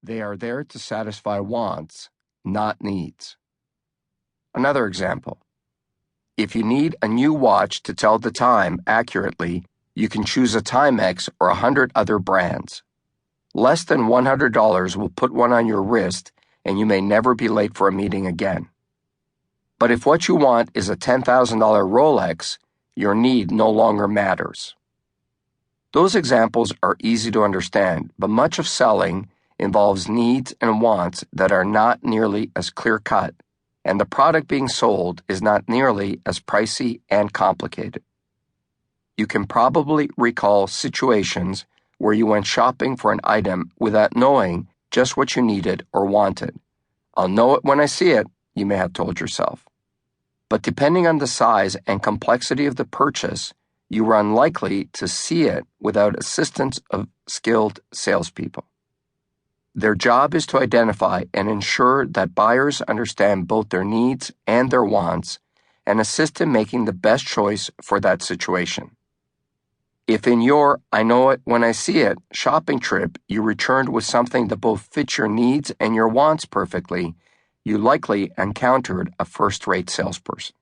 They are there to satisfy wants, not needs. Another example. If you need a new watch to tell the time accurately, you can choose a Timex or 100 other brands. Less than $100 will put one on your wrist, and you may never be late for a meeting again. But if what you want is a $10,000 Rolex, your need no longer matters. Those examples are easy to understand, but much of selling involves needs and wants that are not nearly as clear-cut, and the product being sold is not nearly as pricey and complicated. You can probably recall situations where you went shopping for an item without knowing just what you needed or wanted. I'll know it when I see it, you may have told yourself. But depending on the size and complexity of the purchase, you are unlikely to see it without assistance of skilled salespeople. Their job is to identify and ensure that buyers understand both their needs and their wants and assist in making the best choice for that situation. If in your I know it when I see it shopping trip you returned with something that both fits your needs and your wants perfectly, you likely encountered a first-rate salesperson.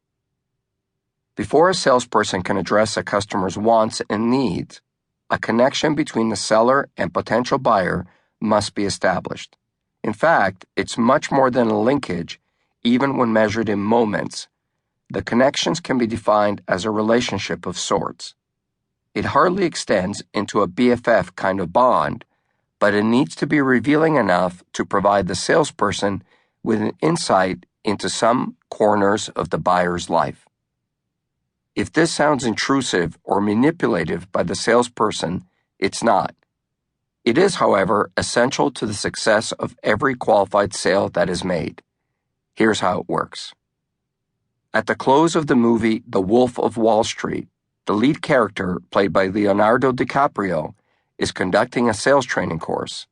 Before a salesperson can address a customer's wants and needs, a connection between the seller and potential buyer must be established. In fact, it's much more than a linkage, even when measured in moments. The connections can be defined as a relationship of sorts. It hardly extends into a BFF kind of bond, but it needs to be revealing enough to provide the salesperson with an insight into some corners of the buyer's life. If this sounds intrusive or manipulative by the salesperson, it's not. It is, however, essential to the success of every qualified sale that is made. Here's how it works. At the close of the movie The Wolf of Wall Street, the lead character, played by Leonardo DiCaprio, is conducting a sales training course.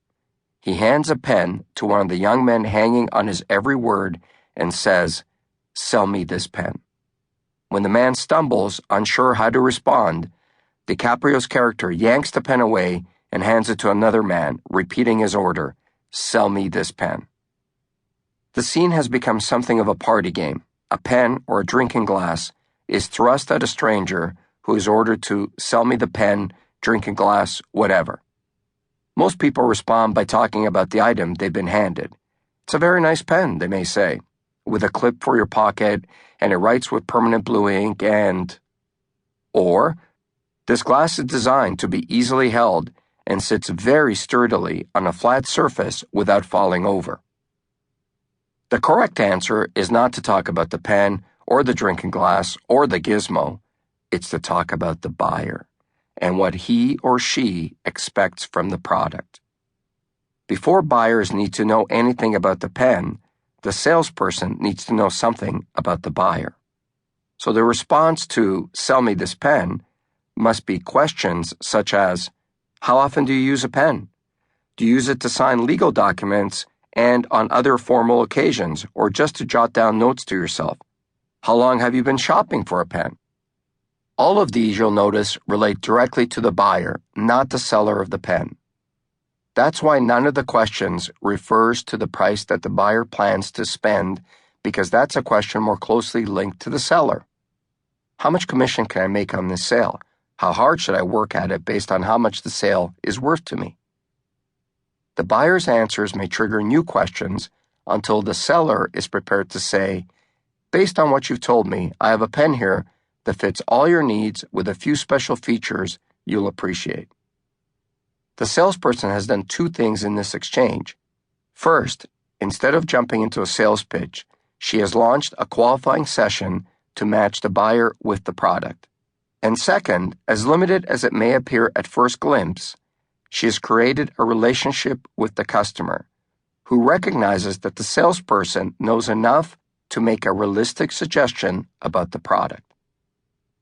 He hands a pen to one of the young men hanging on his every word and says, "Sell me this pen." When the man stumbles, unsure how to respond, DiCaprio's character yanks the pen away and hands it to another man, repeating his order, "Sell me this pen." The scene has become something of a party game. A pen or a drinking glass is thrust at a stranger who is ordered to sell me the pen, drinking glass, whatever. Most people respond by talking about the item they've been handed. "It's a very nice pen," they may say, "with a clip for your pocket, and it writes with permanent blue ink and..." Or, "This glass is designed to be easily held and sits very sturdily on a flat surface without falling over." The correct answer is not to talk about the pen or the drinking glass or the gizmo. It's to talk about the buyer and what he or she expects from the product. Before buyers need to know anything about the pen, the salesperson needs to know something about the buyer. So the response to "sell me this pen" must be questions such as, how often do you use a pen? Do you use it to sign legal documents and on other formal occasions, or just to jot down notes to yourself? How long have you been shopping for a pen? All of these, you'll notice, relate directly to the buyer, not the seller of the pen. That's why none of the questions refers to the price that the buyer plans to spend, because that's a question more closely linked to the seller. How much commission can I make on this sale? How hard should I work at it based on how much the sale is worth to me? The buyer's answers may trigger new questions until the seller is prepared to say, "Based on what you've told me, I have a pen here that fits all your needs with a few special features you'll appreciate." The salesperson has done two things in this exchange. First, instead of jumping into a sales pitch, she has launched a qualifying session to match the buyer with the product. And second, as limited as it may appear at first glimpse, she has created a relationship with the customer, who recognizes that the salesperson knows enough to make a realistic suggestion about the product.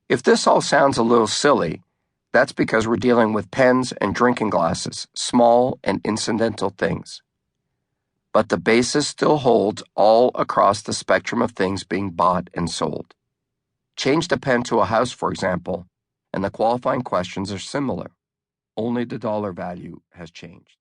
If this all sounds a little silly, that's because we're dealing with pens and drinking glasses, small and incidental things. But the basis still holds all across the spectrum of things being bought and sold. Change the pen to a house, for example, and the qualifying questions are similar. Only the dollar value has changed.